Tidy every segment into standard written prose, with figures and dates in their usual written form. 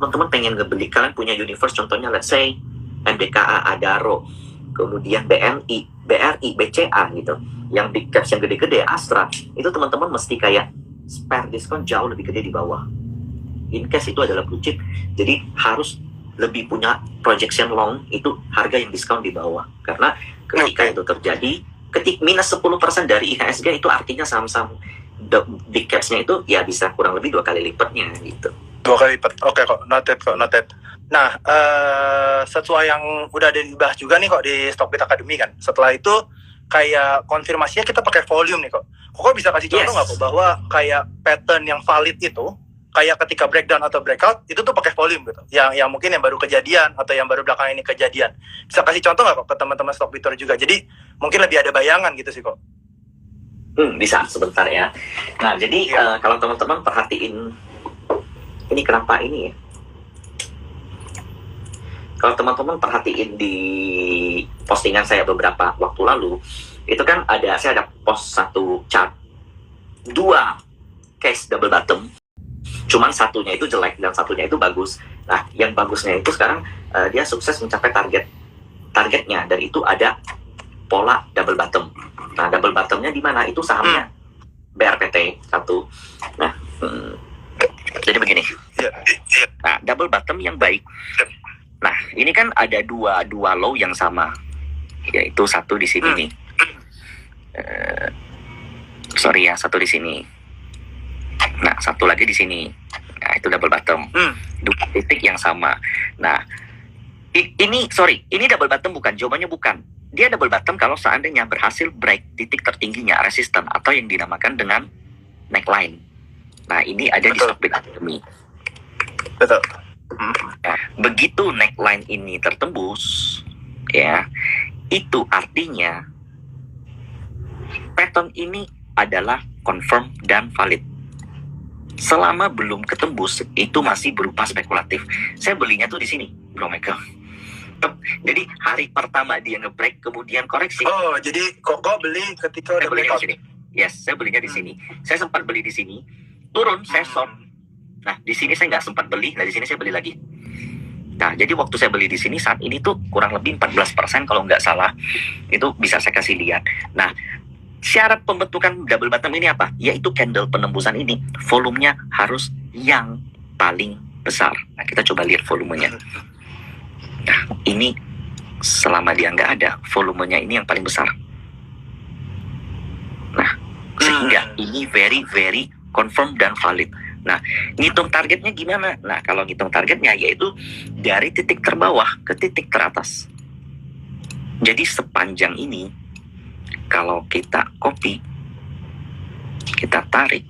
teman-teman pengen ngebeli, kalian punya universe, contohnya let's say MBKA, Adaro, kemudian BNI, BRI, BCA gitu, yang big caps yang gede-gede, Astra, itu teman-teman mesti kayak spare diskon jauh lebih gede di bawah. In case itu adalah blue chip, jadi harus lebih punya projection long, itu harga yang diskon di bawah. Karena ketika itu terjadi, minus 10% dari IHSG, itu artinya saham-saham big caps-nya itu ya bisa kurang lebih 2 kali lipatnya gitu. 2 kali lipat. Oke kok, noted. Nah, sesuai yang udah ada dibahas juga nih kok di Stockbit Academy kan. Setelah itu kayak konfirmasinya kita pakai volume nih kok. Kok bisa kasih contoh nggak kok bahwa kayak pattern yang valid itu kayak ketika breakdown atau breakout itu tuh pakai volume gitu. Yang mungkin yang baru kejadian atau yang baru belakangan ini kejadian. Bisa kasih contoh nggak kok ke teman-teman Stockbitter juga. Jadi mungkin lebih ada bayangan gitu sih kok. Bisa sebentar ya. Nah, jadi kalau teman-teman perhatiin ini kenapa ini ya? Kalau teman-teman perhatiin di postingan saya beberapa waktu lalu, itu kan saya ada post satu chart, 2 case double bottom, cuman satunya itu jelek dan satunya itu bagus. Nah, yang bagusnya itu sekarang dia sukses mencapai targetnya, dan itu ada pola double bottom. Nah, double bottomnya di mana? Itu sahamnya BRPT 1. Nah, jadi begini. Nah, double bottom yang baik. Nah, ini kan ada dua low yang sama, yaitu satu di sini nih. Satu di sini. Nah, satu lagi di sini. Nah, itu double bottom. 2 titik yang sama. Nah, ini double bottom bukan? Jawabannya bukan. Dia double bottom kalau seandainya berhasil break titik tertingginya, resisten, atau yang dinamakan dengan neckline. Nah, ini ada di Stockbit Academy. Betul. Nah, begitu neckline ini tertembus, ya, itu artinya pattern ini adalah confirm dan valid. Selama belum ketembus, itu masih berupa spekulatif. Saya belinya tuh di sini, Bro Michael. Jadi hari pertama dia nge-break, kemudian koreksi. Oh, jadi kok beli ketika udah belinya di sini. Yes, saya belinya di sini. Saya sempat beli di sini, turun, saya short. Nah, di sini saya nggak sempat beli. Nah, di sini saya beli lagi. Nah, jadi waktu saya beli di sini saat ini tuh kurang lebih 14% kalau nggak salah. Itu bisa saya kasih lihat. Nah, syarat pembentukan double bottom ini apa? Yaitu candle penembusan ini, volumenya harus yang paling besar. Nah, kita coba lihat volumenya. Nah, ini selama dia nggak ada, volumenya ini yang paling besar. Nah, sehingga ini very, very confirm dan valid. Nah, ngitung targetnya gimana? Nah, kalau ngitung targetnya yaitu dari titik terbawah ke titik teratas. Jadi sepanjang ini, kalau kita copy, kita tarik.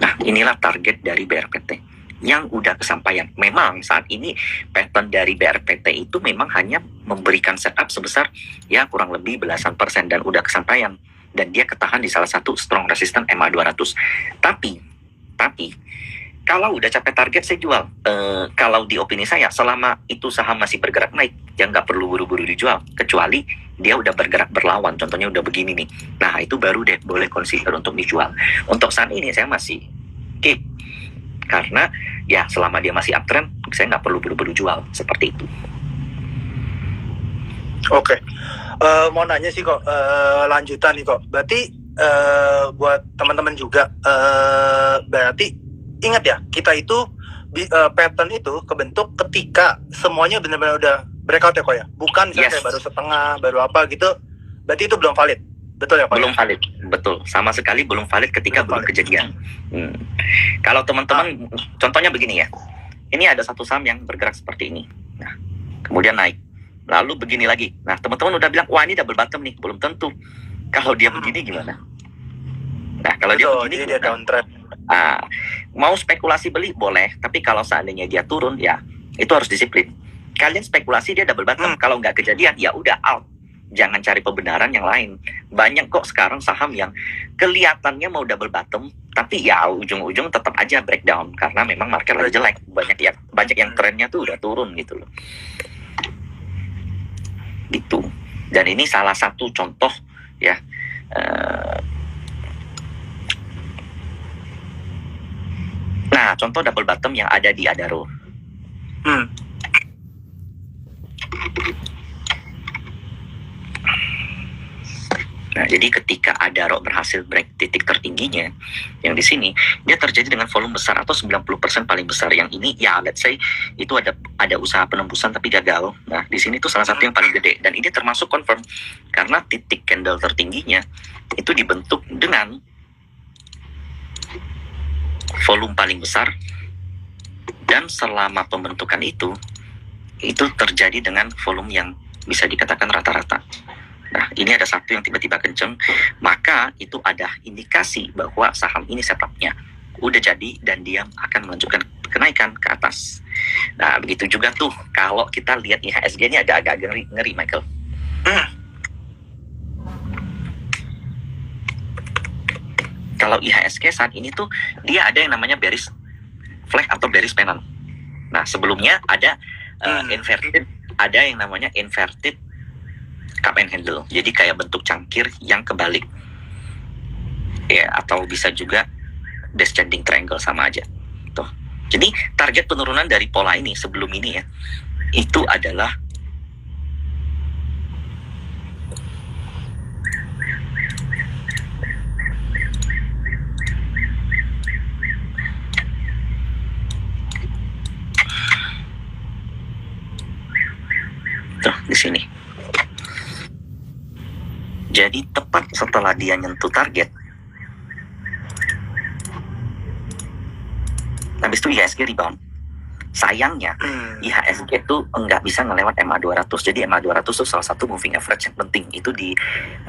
Nah, inilah target dari BRPT yang udah kesampaian. Memang saat ini pattern dari BRPT itu memang hanya memberikan setup sebesar ya kurang lebih belasan persen dan udah kesampaian. Dan dia ketahan di salah satu strong resistance MA200. Tapi kalau udah capai target saya jual. Kalau di opini saya, selama itu saham masih bergerak naik, ya nggak perlu buru-buru dijual. Kecuali dia udah bergerak berlawan, contohnya udah begini nih. Nah, itu baru deh boleh consider untuk dijual. Untuk saat ini saya masih keep. Karena ya selama dia masih uptrend, saya nggak perlu buru-buru jual. Seperti itu. Oke. Mau nanya sih kok, lanjutan nih kok. Berarti buat teman-teman juga, berarti ingat ya, kita itu pattern itu kebentuk ketika semuanya benar-benar udah breakout ya kok ya, bukan misalnya kayak baru setengah, baru apa gitu. Berarti itu belum valid, betul ya kok? Belum valid, betul. Sama sekali belum valid ketika belum kejadian. Kalau teman-teman, contohnya begini ya, ini ada satu saham yang bergerak seperti ini. Nah, kemudian naik, lalu begini lagi. Nah, teman-teman udah bilang, wah ini double bottom nih. Belum tentu. Kalau dia begini gimana? Nah, kalau dia begini dia downtrend. Mau spekulasi beli boleh, tapi kalau seandainya dia turun ya itu harus disiplin. Kalian spekulasi dia double bottom, kalau nggak kejadian ya udah out. Jangan cari pembenaran yang lain. Banyak kok sekarang saham yang kelihatannya mau double bottom, tapi ya ujung-ujung tetap aja breakdown karena memang market lagi jelek. Banyak yang trennya tuh udah turun gitu loh. Gitu. Dan ini salah satu contoh ya. Nah, contoh double bottom yang ada di Adaro. Nah, jadi ketika Adaro berhasil break titik tertingginya, yang di sini, dia terjadi dengan volume besar atau 90% paling besar. Yang ini, ya let's say, itu ada usaha penembusan tapi gagal. Nah, di sini tuh salah satu yang paling gede. Dan ini termasuk confirm, karena titik candle tertingginya, itu dibentuk dengan volume paling besar, dan selama pembentukan itu terjadi dengan volume yang bisa dikatakan rata-rata. Nah, ini ada satu yang tiba-tiba kenceng, maka itu ada indikasi bahwa saham ini setupnya udah jadi dan dia akan melanjutkan kenaikan ke atas. Nah, begitu juga tuh kalau kita lihat IHSG ini ada agak ngeri Michael. Kalau IHSG saat ini tuh dia ada yang namanya bearish flag atau bearish pennant. Nah, sebelumnya ada inverted, ada yang namanya inverted cup and handle, jadi kayak bentuk cangkir yang kebalik, ya, atau bisa juga descending triangle, sama aja tuh. Jadi target penurunan dari pola ini sebelum ini ya, itu adalah tuh di sini. Jadi tepat setelah dia nyentuh target, habis itu IHSG rebound. Sayangnya IHSG itu nggak bisa ngelewat MA200. Jadi MA200 itu salah satu moving average yang penting. Itu di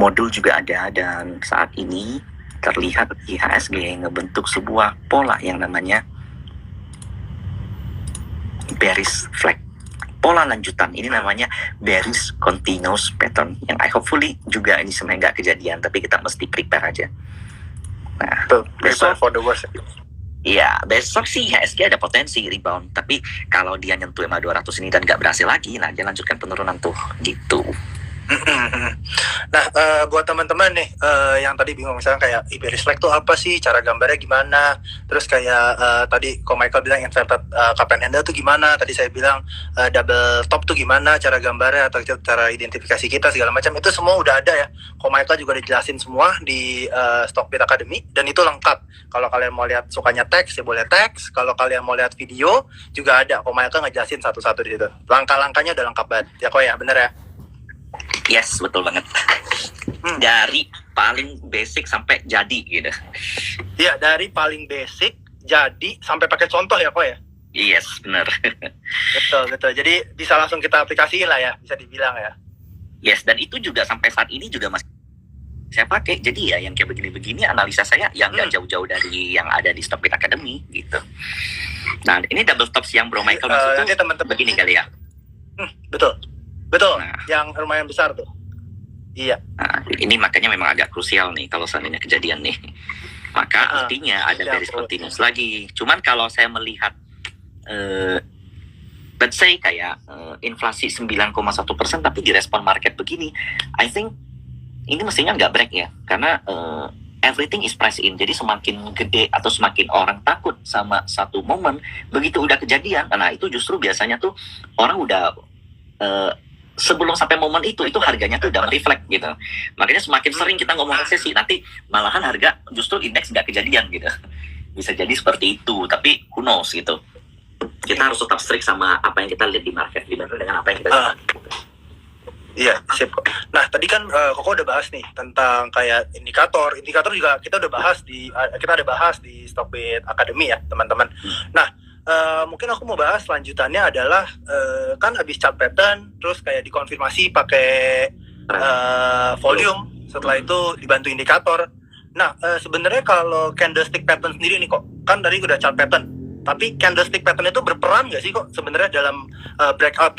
modul juga ada, dan saat ini terlihat IHSG ngebentuk sebuah pola yang namanya bearish flag. Pola lanjutan ini namanya bearish continuous pattern, yang I hopefully juga ini sebenarnya nggak kejadian, tapi kita mesti prepare aja. Nah, prepare for the worst. Iya, besok sih IHSG ada potensi rebound, tapi kalau dia nyentuh MA200 ini dan nggak berhasil lagi, nah dia lanjutkan penurunan tuh, gitu. Nah, buat teman-teman nih yang tadi bingung, misalnya kayak bearish flag tuh apa sih, cara gambarnya gimana, terus kayak tadi kok Michael bilang inverted cup and handle tuh gimana, tadi saya bilang double top tuh gimana cara gambarnya atau cara identifikasi kita segala macam, itu semua udah ada ya. Kok Michael juga dijelasin semua di Stockbit Academy, dan itu lengkap. Kalau kalian mau lihat sukanya teks ya boleh teks, kalau kalian mau lihat video juga ada. Kok Michael ngejelasin satu-satu di situ. Langkah-langkahnya udah lengkap banget. Ya kok ya, bener ya? Yes, betul banget. Dari paling basic sampai jadi gitu. Iya, dari paling basic jadi sampai pakai contoh ya kok ya? Yes, benar. Betul. Jadi bisa langsung kita aplikasiin lah ya, bisa dibilang ya. Yes, dan itu juga sampai saat ini juga masih saya pakai. Jadi ya yang kayak begini-begini analisa saya yang nggak jauh-jauh dari yang ada di Stockbit Academy gitu. Nah, ini double tops yang Bro Michael maksudnya teman-teman begini kali ya. Betul, nah, yang lumayan besar tuh. Iya. Nah, ini makanya memang agak krusial nih kalau seandainya kejadian nih. Maka artinya ada bearish continuous lagi. Cuman kalau saya melihat, let's say kayak inflasi 9,1% tapi direspon market begini, I think ini mestinya nggak break ya. Karena everything is priced in. Jadi semakin gede atau semakin orang takut sama satu momen, begitu udah kejadian, nah itu justru biasanya tuh orang udah sebelum sampai momen itu harganya tuh udah reflect gitu. Makanya semakin sering kita ngomong resesi, nanti malahan harga justru indeks nggak kejadian gitu. Bisa jadi seperti itu, tapi who knows gitu. Kita harus tetap strict sama apa yang kita lihat di market dibanding dengan apa yang kita lihat. Iya, sip. Nah, tadi kan Koko udah bahas nih tentang kayak indikator juga kita udah bahas kita ada bahas di Stockbit Academy ya, teman-teman. Nah, mungkin aku mau bahas lanjutannya adalah kan habis chart pattern terus kayak dikonfirmasi pakai volume, setelah itu dibantu indikator. Nah, sebenarnya kalau candlestick pattern sendiri nih kok, kan tadi udah chart pattern, tapi candlestick pattern itu berperan nggak sih kok sebenarnya dalam breakout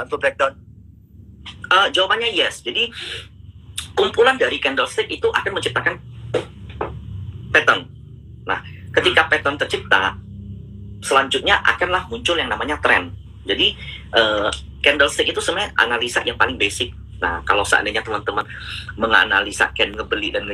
atau breakdown? Jawabannya yes. Jadi kumpulan dari candlestick itu akan menciptakan pattern. Nah, ketika pattern tercipta, selanjutnya akanlah muncul yang namanya trend. Jadi candlestick itu sebenarnya analisa yang paling basic. Nah, kalau seandainya teman-teman menganalisa candle ngebeli dan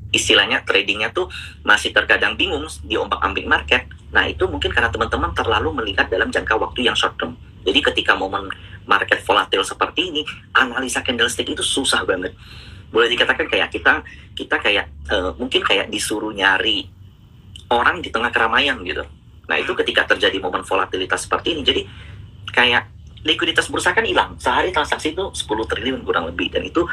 istilahnya tradingnya tuh masih terkadang bingung di ombak-ambing market. Nah itu mungkin karena teman-teman terlalu melihat dalam jangka waktu yang short term. Jadi ketika momen market volatil seperti ini, analisa candlestick itu susah banget. Boleh dikatakan kayak kita kayak mungkin kayak disuruh nyari orang di tengah keramaian gitu. Nah itu ketika terjadi momen volatilitas seperti ini, jadi kayak likuiditas bursa kan hilang. Sehari transaksi itu 10 triliun kurang lebih, dan itu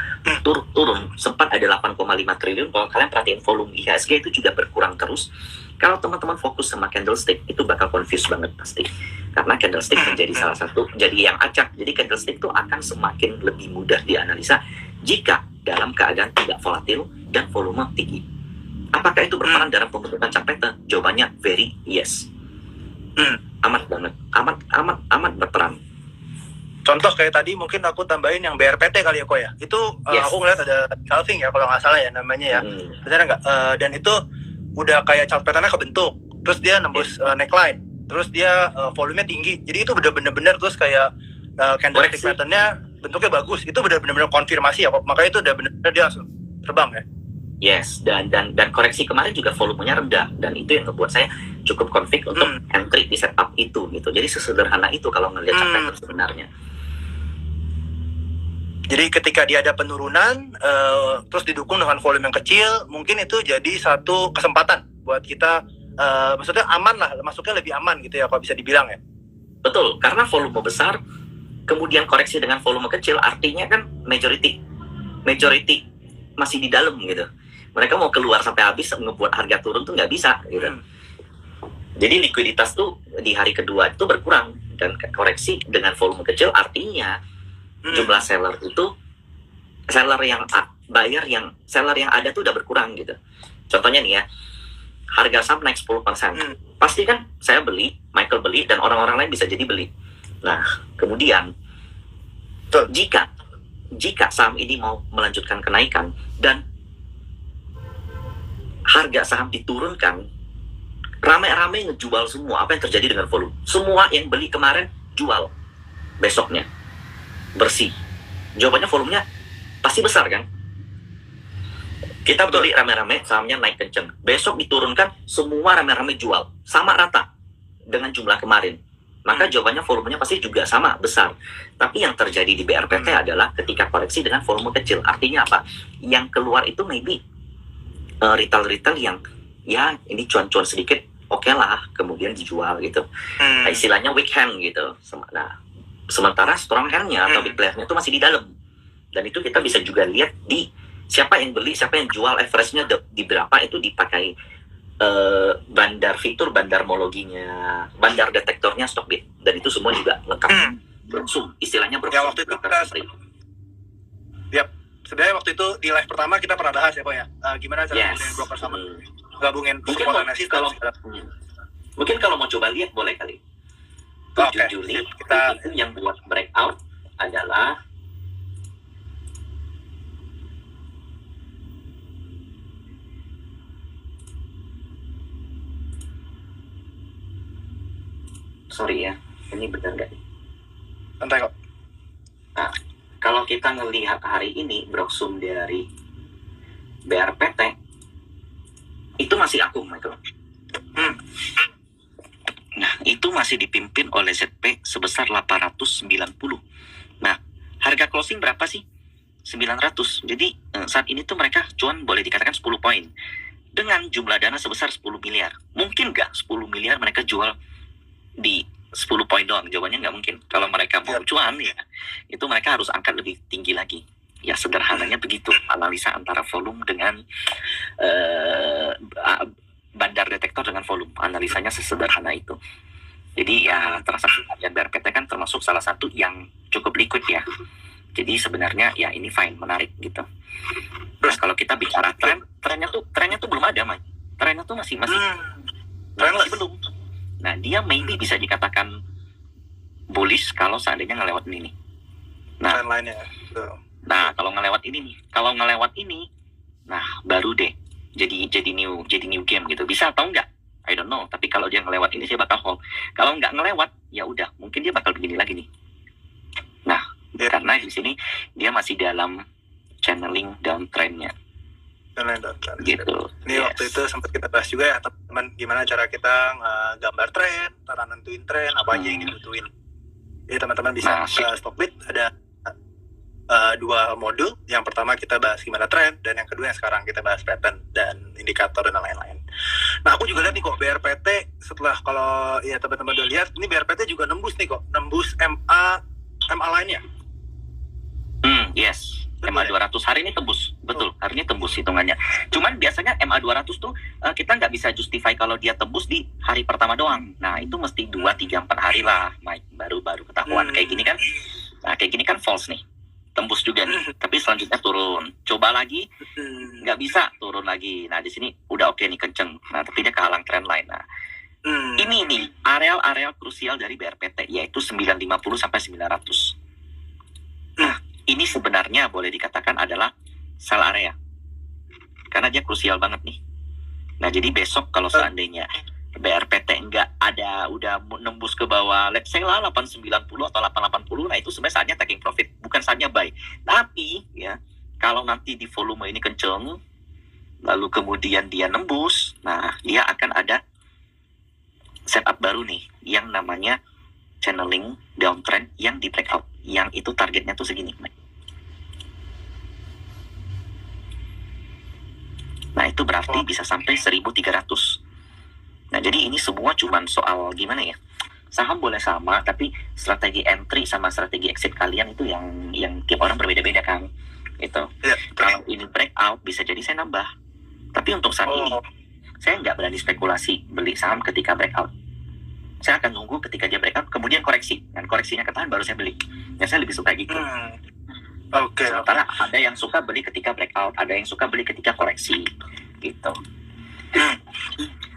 turun. Sempat ada 8,5 triliun. Kalau kalian perhatiin volume IHSG itu juga berkurang terus. Kalau teman-teman fokus sama candlestick, itu bakal confused banget pasti. Karena candlestick menjadi salah satu, jadi yang acak. Jadi candlestick itu akan semakin lebih mudah dianalisa jika dalam keadaan tidak volatil dan volume tinggi. Apakah itu berperan dalam pembentukan chart pattern? Jawabannya very yes. Amat banget. Amat berperan. Contoh kayak tadi mungkin aku tambahin yang BRPT kali ya kok ya. Itu Yes. aku ngeliat ada calving ya kalau nggak salah ya namanya ya. Benar nggak? Dan itu udah kayak chart pattern-nya kebentuk. Terus dia nembus neckline. Terus dia volumenya tinggi. Jadi itu bener-bener terus kayak candlestick Koreksi. pattern-nya bentuknya bagus. Itu bener-bener konfirmasi ya kok. Makanya itu udah bener-bener dia langsung terbang ya. Yes, dan koreksi kemarin juga volumenya rendah, dan itu yang membuat saya cukup config untuk entry di setup itu gitu. Jadi sesederhana itu kalau ngelihat chart pattern sebenarnya. Jadi ketika dia ada penurunan, terus didukung dengan volume yang kecil, mungkin itu jadi satu kesempatan buat kita, maksudnya aman lah, masuknya lebih aman gitu ya, kalau bisa dibilang ya. Betul, karena volume besar, kemudian koreksi dengan volume kecil, artinya kan majority masih di dalam gitu. Mereka mau keluar sampai habis, ngebuat harga turun tuh nggak bisa gitu. Jadi likuiditas tuh di hari kedua itu berkurang, dan koreksi dengan volume kecil artinya jumlah seller itu, seller yang ada tuh udah berkurang gitu. Contohnya nih ya, harga saham naik 10%. Pasti kan saya beli, Michael beli, dan orang-orang lain bisa jadi beli. Nah, kemudian jika saham ini mau melanjutkan kenaikan dan harga saham diturunkan, rame-rame ngejual semua. Apa yang terjadi dengan volume? Semua yang beli kemarin jual besoknya. Bersih. Jawabannya volumenya pasti besar kan? Kita beli rame-rame, sahamnya naik kenceng. Besok diturunkan, semua rame-rame jual. Sama rata dengan jumlah kemarin. Maka jawabannya volumenya pasti juga sama, besar. Tapi yang terjadi di BRPT adalah ketika koreksi dengan volume kecil. Artinya apa? Yang keluar itu maybe retail-retail yang ya ini cuan-cuan sedikit, oke lah, kemudian dijual gitu. Nah, istilahnya weak hand gitu. Nah, sementara strong hand-nya atau big player-nya itu masih di dalam. Dan itu kita bisa juga lihat di siapa yang beli, siapa yang jual, average-nya di berapa, itu dipakai fitur bandarmologinya, bandar detektornya Stockbit. Dan itu semua juga lengkap. Bersum, istilahnya bersum. Ya waktu itu kita sebenarnya waktu itu di live pertama kita pernah bahas ya kok ya. Gimana cara gabungin broker sama gabungin support analysis mungkin kalau mau coba lihat boleh kali. 7 Juli kita itu yang buat breakout adalah sorry ya, ini benar nggak? santai kok. Nah, kalau kita ngelihat hari ini Broksum dari BRPT itu masih akum, Michael. Nah, itu masih dipimpin oleh ZP sebesar 890. Nah, harga closing berapa sih? 900. Jadi saat ini tuh mereka cuan boleh dikatakan 10 poin. Dengan jumlah dana sebesar 10 miliar. Mungkin nggak 10 miliar mereka jual di 10 poin doang? Jawabannya nggak mungkin. Kalau mereka mau cuan ya, itu mereka harus angkat lebih tinggi lagi. Ya sederhananya begitu. Analisa antara volume dengan bandar detektor dengan volume. Analisanya sesederhana itu. Jadi ya transaksi harian BRPT kan termasuk salah satu yang cukup liquid ya. Jadi sebenarnya ya ini fine, menarik gitu. Terus kalau kita bicara trennya tuh belum ada, Mike. Trennya tuh masih belum. Nah, dia maybe bisa dikatakan bullish kalau seandainya ngelewat ini nih. Nah, kalau ngelewat ini, nah baru deh jadi new game gitu. Bisa atau enggak? I don't know. Tapi kalau dia ngelewat ini saya bakal hold. Kalau nggak ngelewat, ya udah, mungkin dia bakal begini lagi nih. Nah, karena di sini dia masih dalam channeling downtrendnya. Online.com. gitu. Ini waktu itu sempat kita bahas juga ya teman-teman, gimana cara kita gambar tren, cara nentuin tren, apa aja yang dibutuhin. Jadi teman-teman bisa Stockbit ada 2 modul. Yang pertama kita bahas gimana tren, dan yang kedua yang sekarang kita bahas pattern dan indikator dan lain-lain. Nah, aku juga lihat nih kok BRPT setelah, kalau ya teman-teman udah lihat, ini BRPT juga nembus nih kok, nembus MA lainnya. Yes. MA 200 hari ini tembus, betul. Hari ini tembus hitungannya. Cuman biasanya MA 200 tuh kita nggak bisa justify kalau dia tembus di hari pertama doang. Nah, itu mesti 2, 3, 4 hari lah, Mike, baru ketahuan. Kayak gini kan. Nah, kayak gini kan false nih. Tembus juga nih. Tapi selanjutnya turun. Coba lagi, nggak bisa turun lagi. Nah, di sini udah oke nih, kenceng. Nah, tapi dia kehalang trendline. Nah, ini nih areal krusial dari BRPT, yaitu 950 sampai 900. Nah, ini sebenarnya boleh dikatakan adalah sell area. Karena dia krusial banget nih. Nah, jadi besok kalau seandainya BRPT nggak ada, udah nembus ke bawah, let's say lah 890 atau 880, nah itu sebenarnya saatnya taking profit, bukan saatnya buy. Tapi, ya, kalau nanti di volume ini kenceng, lalu kemudian dia nembus, nah, dia akan ada setup baru nih, yang namanya channeling downtrend yang di breakout. Yang itu targetnya tuh segini. Nah, itu berarti bisa sampai 1.300. Nah, jadi ini semua cuman soal gimana ya? Saham boleh sama, tapi strategi entry sama strategi exit kalian itu yang tiap orang berbeda-beda kan. Gitu. Kalau ini breakout, bisa jadi saya nambah. Tapi untuk saat ini, saya nggak berani spekulasi beli saham ketika breakout. Saya akan nunggu ketika dia breakout, kemudian koreksi. Dan koreksinya ketahan, baru saya beli. Ya, saya lebih suka gitu. Sementara ada yang suka beli ketika breakout, ada yang suka beli ketika koreksi. Gitu.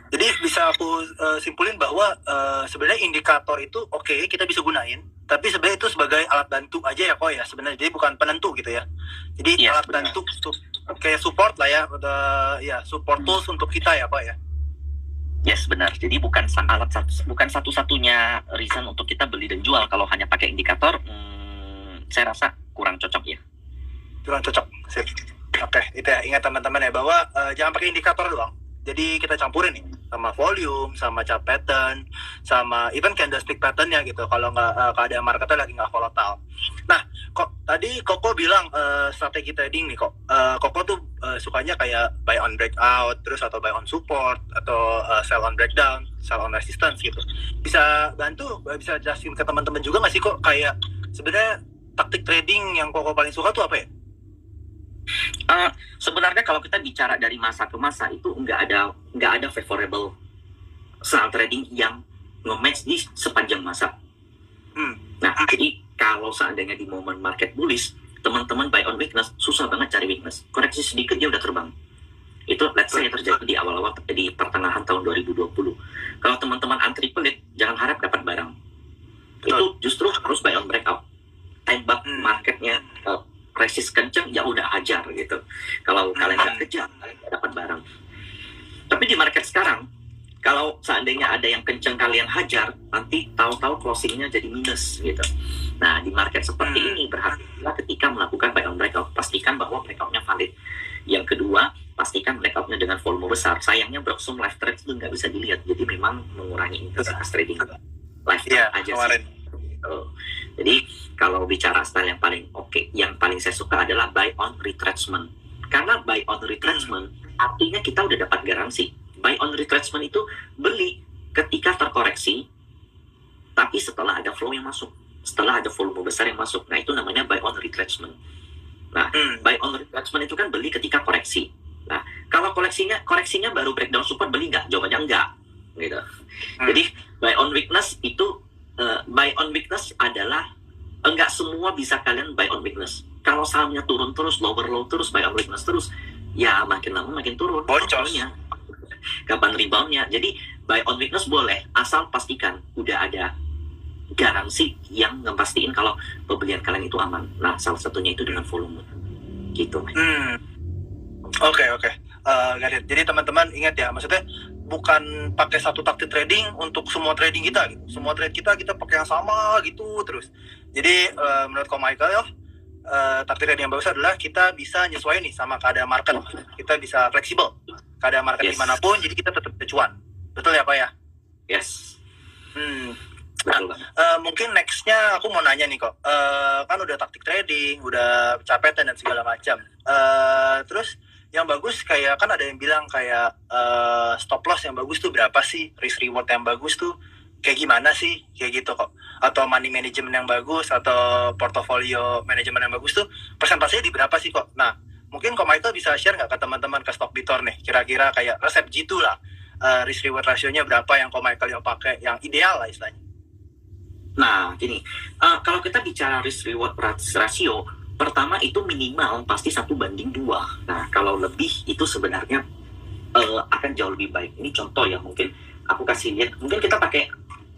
Jadi bisa aku simpulin bahwa sebenarnya indikator itu oke, kita bisa gunain. Tapi sebenarnya itu sebagai alat bantu aja ya kok ya sebenarnya. Jadi bukan penentu gitu ya. Jadi alat bantu kayak support lah ya. Support tools untuk kita ya kok ya. Yes, benar. Jadi bukan satu-satunya reason untuk kita beli dan jual. Kalau hanya pakai indikator, saya rasa kurang cocok ya. Kurang cocok. Sip. Oke, itu ya. Ingat teman-teman ya, bahwa jangan pakai indikator doang. Jadi kita campurin nih sama volume, sama chart pattern, sama even candlestick pattern-nya gitu. Kalau nggak keadaan marketnya lagi nggak volatile. Nah, kok tadi Koko bilang strategi trading nih kok. Koko tuh sukanya kayak buy on breakout, terus atau buy on support, atau sell on breakdown, sell on resistance gitu. Bisa bantu, bisa jelasin ke teman-teman juga nggak sih kok, kayak sebenarnya taktik trading yang Koko paling suka tuh apa ya? Sebenarnya kalau kita bicara dari masa ke masa itu nggak ada favorable style trading yang nge-match di sepanjang masa. Nah, jadi kalau seandainya di momen market bullish, teman-teman buy on weakness, susah banget cari weakness. Koreksi sedikit dia udah terbang. Itu let's say terjadi di awal-awal, di pertengahan tahun 2020. Kalau teman-teman antri pelit, jangan harap dapat barang. Itu justru harus buy on breakout. Tembak marketnya resist kenceng, ya udah hajar gitu. Kalau kalian nggak kejar, kalian nggak dapat barang. Tapi di market sekarang, kalau seandainya ada yang kenceng kalian hajar, nanti tahu-tahu closingnya jadi minus gitu. Nah, di market seperti ini berhati-hatilah ketika melakukan buy on breakout. Pastikan bahwa breakoutnya valid. Yang kedua, pastikan breakoutnya dengan volume besar. Sayangnya Broxum live trade itu nggak bisa dilihat, jadi memang mengurangi intensitas trading live trade aja sih. Jadi kalau bicara style yang paling yang paling saya suka adalah buy on retracement. Karena buy on retracement artinya kita udah dapat garansi. Buy on retracement itu beli ketika terkoreksi, tapi setelah ada flow yang masuk, setelah ada volume besar yang masuk. Nah, itu namanya buy on retracement. Nah, buy on retracement itu kan beli ketika koreksi. Nah, kalau koreksinya baru breakdown support, beli nggak? Jawabannya enggak. Gitu. Jadi buy on weakness itu buy on weakness adalah enggak semua bisa kalian buy on weakness. Kalau sahamnya turun terus, lower low terus, buy on weakness terus, ya makin lama makin turun. Boncosnya. Kapan reboundnya? Jadi buy on weakness boleh, asal pastikan udah ada garansi yang ngepastiin kalau pembelian kalian itu aman. Nah, salah satunya itu dengan volume. Gitu. Oke. Jadi teman-teman ingat ya, maksudnya bukan pakai satu taktik trading untuk semua trading kita gitu. Semua trade kita pakai yang sama gitu terus. Jadi menurut Ko Michael ya, taktik trading yang bagus adalah kita bisa nyesuaiin nih sama keadaan market. Kita bisa fleksibel keadaan market Yes. dimanapun, jadi kita tetap cuan. Betul ya Pak ya? Yes. Hmm. Betul banget. Mungkin nextnya aku mau nanya nih kok, kan udah taktik trading, udah capetan dan segala macam. Terus yang bagus kayak kan ada yang bilang kayak stop loss yang bagus tuh berapa sih, risk reward yang bagus tuh kayak gimana sih, kayak gitu kok. Atau money management yang bagus atau portfolio management yang bagus tuh persentasenya di berapa sih kok. Nah mungkin kok Michael bisa share nggak ke teman-teman ke Stockbitor nih, kira-kira kayak resep G2 lah, risk reward rasionya berapa yang kok Michael yang pakai, yang ideal lah istilahnya. Nah, gini, kalau kita bicara risk reward ratio, pertama itu minimal pasti 1:2. Nah, kalau lebih itu sebenarnya akan jauh lebih baik. Ini contoh ya, mungkin aku kasih lihat. Mungkin kita pakai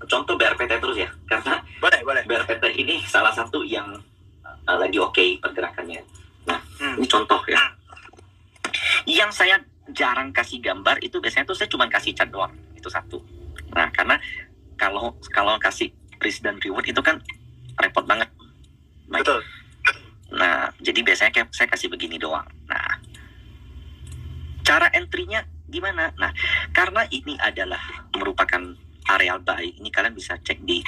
contoh BRPT terus ya, karena Boleh. BRPT ini salah satu yang lagi oke pergerakannya. Nah, ini contoh ya. Yang saya jarang kasih gambar itu biasanya tuh saya cuma kasih chart doang, itu satu. Nah, karena kalau kasih risk dan reward itu kan repot banget. Betul. Nah, jadi biasanya saya kasih begini doang. Nah, cara entry-nya gimana? Nah, karena ini adalah merupakan areal buy, ini kalian bisa cek di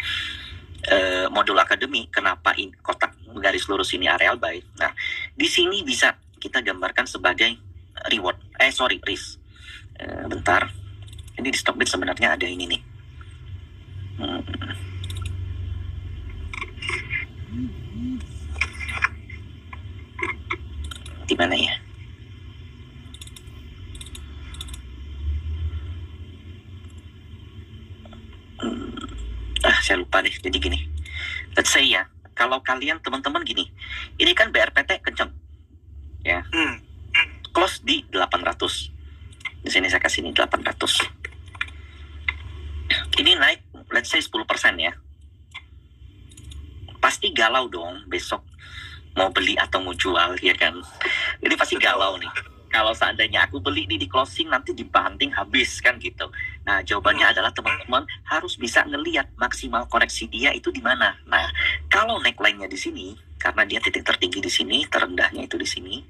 modul akademi kenapa ini kotak garis lurus ini areal buy. Nah, di sini bisa kita gambarkan sebagai reward. Risk. Bentar. Ini di Stockbit sebenarnya ada ini nih. Di mana ya? Saya lupa deh. Jadi gini. Let's say ya, kalau kalian teman-teman gini, ini kan BRPT kenceng, ya. Close di 800. Di sini saya kasih ini 800. Ini naik, let's say 10% ya. Pasti galau dong besok mau beli atau mau jual, ya kan? Ini pasti galau nih. Kalau seandainya aku beli nih di closing nanti dibanting habis kan gitu. Nah, jawabannya adalah teman-teman harus bisa ngelihat maksimal koreksi dia itu di mana. Nah, kalau neckline-nya di sini, karena dia titik tertinggi di sini, terendahnya itu di sini.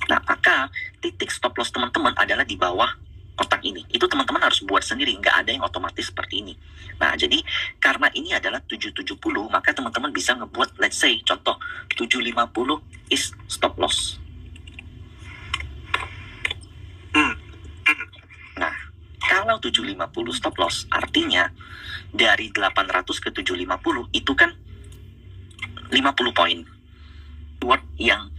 Nah, maka titik stop loss teman-teman adalah di bawah kotak ini. Itu teman-teman harus buat sendiri, nggak ada yang otomatis seperti ini. Nah, jadi karena ini adalah 770, maka teman-teman bisa ngebuat, let's say, contoh 750 is stop loss. Nah, kalau 750 stop loss, artinya dari 800 ke 750 itu kan 50 poin. Word yang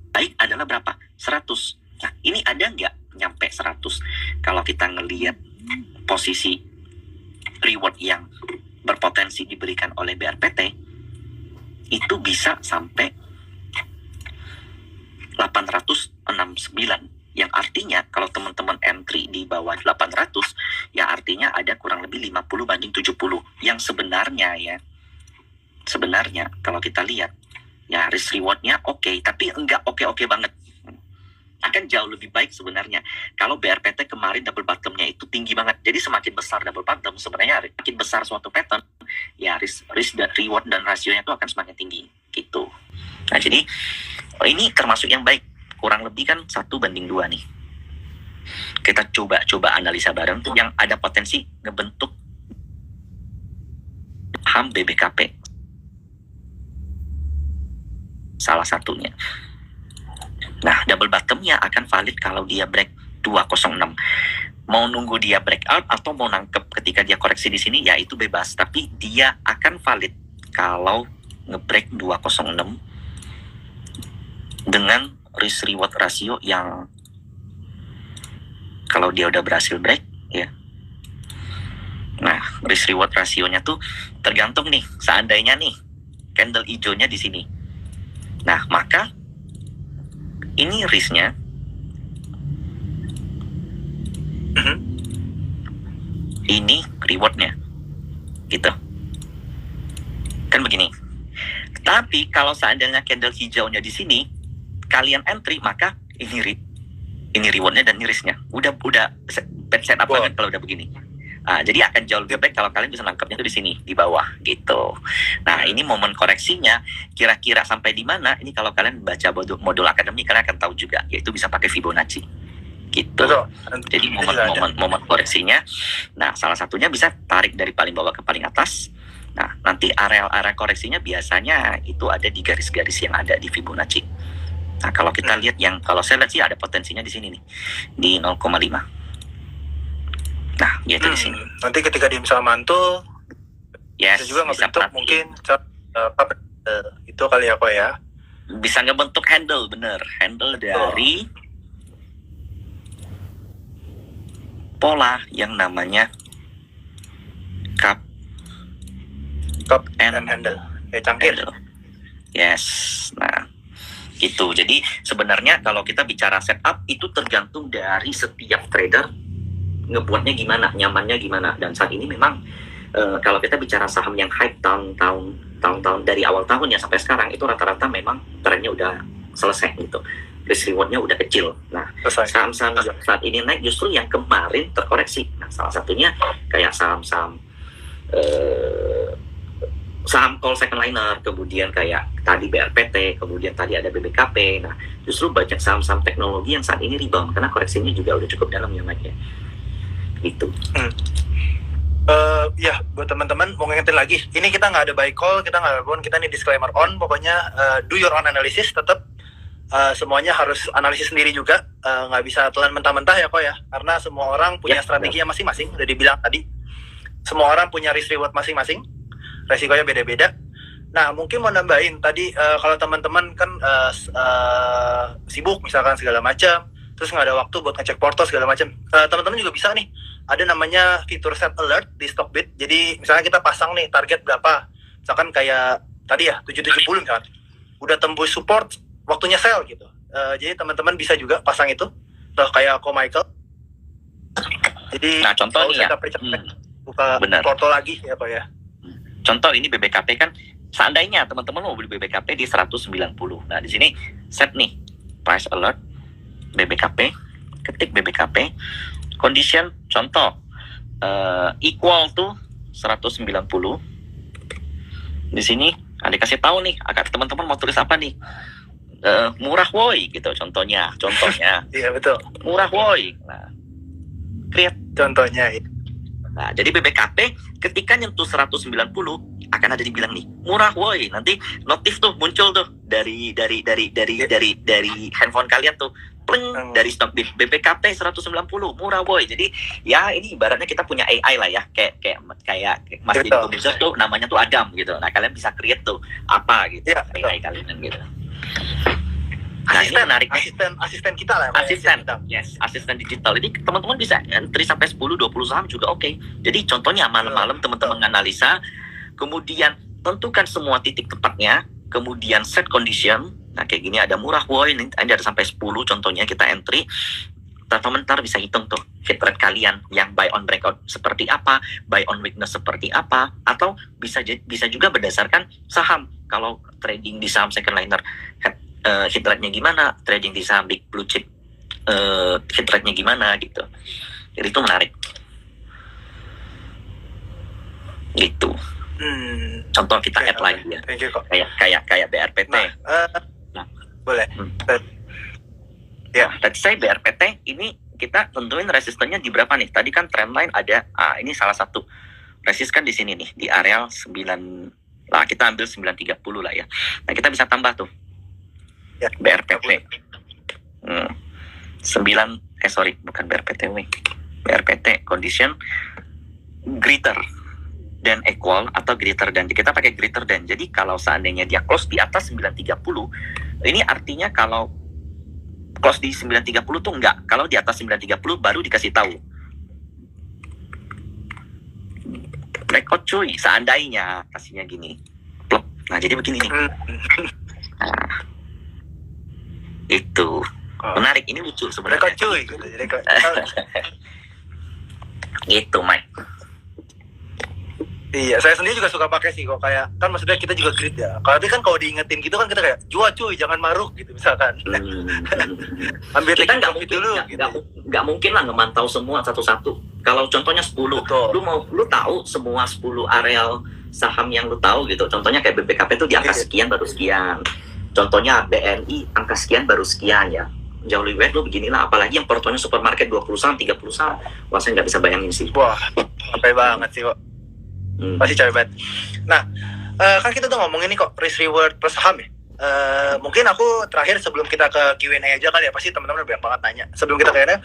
baik adalah berapa? 100. Nah, ini ada nggak nyampe 100? Kalau kita ngelihat posisi reward yang berpotensi diberikan oleh BRPT, itu bisa sampai 869. Yang artinya kalau teman-teman entry di bawah 800, ya artinya ada kurang lebih 50/70. Yang sebenarnya kalau kita lihat, ya risk rewardnya oke, tapi enggak oke banget. Akan jauh lebih baik sebenarnya kalau BRPT kemarin double bottomnya itu tinggi banget. Jadi semakin besar double bottom, sebenarnya makin besar suatu pattern, ya risk dan reward dan rasionya itu akan semakin tinggi gitu. Nah, jadi ini termasuk yang baik. Kurang lebih kan 1:2 nih. Kita coba analisa bareng yang ada potensi ngebentuk HAM BBKP. Salah satunya. Nah, double bottomnya akan valid kalau dia break 206. Mau nunggu dia breakout atau mau nangkep ketika dia koreksi di sini, ya itu bebas. Tapi dia akan valid kalau ngebreak 206 dengan risk reward rasio yang kalau dia udah berhasil break, ya. Nah, risk reward rasionya tuh tergantung nih, seandainya nih candle hijaunya di sini. Nah, maka ini risknya ini rewardnya gitu kan begini. Tapi kalau seandainya candle hijaunya di sini kalian entry, maka ini rewardnya dan ini risknya udah set up banget kalau udah begini. Jadi akan jauh lebih baik kalau kalian bisa nangkepnya tuh di sini, di bawah gitu. Nah, ini momen koreksinya kira-kira sampai di mana? Ini kalau kalian baca modul akademik kalian akan tahu juga, yaitu bisa pakai Fibonacci gitu. Betul. Jadi momen koreksinya, nah salah satunya bisa tarik dari paling bawah ke paling atas. Nah, nanti area koreksinya biasanya itu ada di garis-garis yang ada di Fibonacci. Nah, kalau kita lihat kalau saya lihat sih ada potensinya di sini nih, di 0,5. Nah, yaitu di sini. Nanti ketika dia misalnya mantul, yes, bisa juga ngebentuk perhatiin. mungkin itu kali ya kok ya. Bisa ngebentuk handle, bener. Handle dari pola yang namanya cup and handle. Cangkir. handle. Yes. Nah, gitu. Jadi sebenarnya kalau kita bicara setup itu tergantung dari setiap trader ngebuatnya gimana, nyamannya gimana. Dan saat ini memang kalau kita bicara saham yang hype tahun-tahun dari awal tahun ya sampai sekarang itu rata-rata memang trennya udah selesai gitu, risk rewardnya udah kecil. Nah, saham-saham saat ini naik justru yang kemarin terkoreksi. Nah, salah satunya kayak saham-saham saham call second liner, kemudian kayak tadi BRPT, kemudian tadi ada BBKP. Nah, justru banyak saham-saham teknologi yang saat ini rebound karena koreksinya juga udah cukup dalam ya naiknya. Gitu. Ya, buat teman-teman mau ngingetin lagi, ini kita nggak ada buy call, kita nggak ada pun, kita ini disclaimer on. Pokoknya do your own analysis, tetap semuanya harus analisis sendiri juga, nggak bisa telan mentah-mentah ya kok ya, karena semua orang punya strateginya masing-masing. Udah dibilang tadi, semua orang punya risk reward masing-masing, resikonya beda-beda. Nah, mungkin mau nambahin tadi kalau teman-teman kan sibuk misalkan segala macam, terus nggak ada waktu buat ngecek portal segala macam, teman-teman juga bisa nih, ada namanya fitur set alert di Stockbit. Jadi misalnya kita pasang nih target berapa, misalkan kayak tadi ya 770 misalkan, udah tembus support, waktunya sell gitu. Jadi teman-teman bisa juga pasang itu, tuh kayak Ko Michael. Jadi nah, contoh nih ya, buka portal lagi ya kok ya. Contoh ini BBKP kan, seandainya teman-teman mau beli BBKP di 190. Nah, di sini set nih price alert BBKP, ketik BBKP, condition contoh equal to 190. Di sini ada kasih tahu nih, agar teman-teman mau tulis apa nih? Murah woi gitu contohnya. Iya betul. Murah woi. Nah, create contohnya. Nah, jadi BBKP ketika nyentuh 190 akan ada dibilang nih murah woi. Nanti notif tuh muncul tuh dari handphone kalian tuh. Pleng, dari Stockbit BBKP 190 murah boy. Jadi ya ini ibaratnya kita punya AI lah ya, kayak Mas Didi Kobuzer tuh namanya tuh Adam gitu. Nah, kalian bisa create tuh apa gitu ya, AI kalian gitu. Nah, ini menarik, asisten kita lah. Asisten digital. Jadi teman-teman bisa entry sampai 10-20 saham juga oke. Jadi contohnya malam-malam teman-teman analisa, kemudian tentukan semua titik tepatnya, kemudian set condition. Nah, kayak gini ada murah woi, ini ada sampai 10 contohnya kita entry. Teman-teman bisa hitung tuh hit rate kalian yang buy on breakout seperti apa, buy on weakness seperti apa, atau bisa juga berdasarkan saham. Kalau trading di saham second liner hit rate-nya gimana, trading di saham big blue chip hit rate-nya gimana gitu. Jadi itu menarik. Gitu. Contoh kita add lagi ya. Kayak BRPT. Nah, boleh. Ya, tadi saya BRPT ini kita tentuin resistennya di berapa nih? Tadi kan trendline ada, ini salah satu resist kan di sini nih, di area 9 lah, kita ambil 930 lah ya. Nah, kita bisa tambah tuh. Ya, BRPT. 9 bukan BRPT BRPT condition greater dan equal atau greater than. Kita pakai greater than. Jadi kalau seandainya dia close di atas 930, ini artinya kalau close di 930 tuh enggak. Kalau di atas 930 baru dikasih tahu. Breakout cuy, seandainya kasihnya gini. Plop. Nah, jadi begini nih. Nah, itu. Menarik, ini lucu sebenarnya. Breakout cuy gitu. Gitu, Mike. Iya, saya sendiri juga suka pakai sih kok, kayak kan maksudnya kita juga grid ya. Kalau diingetin gitu kan kita kayak jual cuy, jangan maruk gitu misalkan. Ambil kita nggak mungkin dulu. Nggak mungkin lah ngemantau semua satu-satu. Kalau contohnya 10, Betul. lu tahu semua 10 areal saham yang lu tahu gitu. Contohnya kayak BBKP itu di angka sekian baru sekian. Contohnya BNI angka sekian baru sekian ya. Jauh lebih baik lu beginilah, apalagi yang portonya supermarket 20 saham, 30 saham. Wah, saya nggak bisa bayangin sih. Wah, capek banget sih kok. Pasti capek banget. Nah, kan kita tuh ngomongin nih kok risk reward per saham ya. Mungkin aku terakhir sebelum kita ke Q&A aja kali ya, pasti teman-teman banyak banget nanya. Sebelum kita ke Q&A,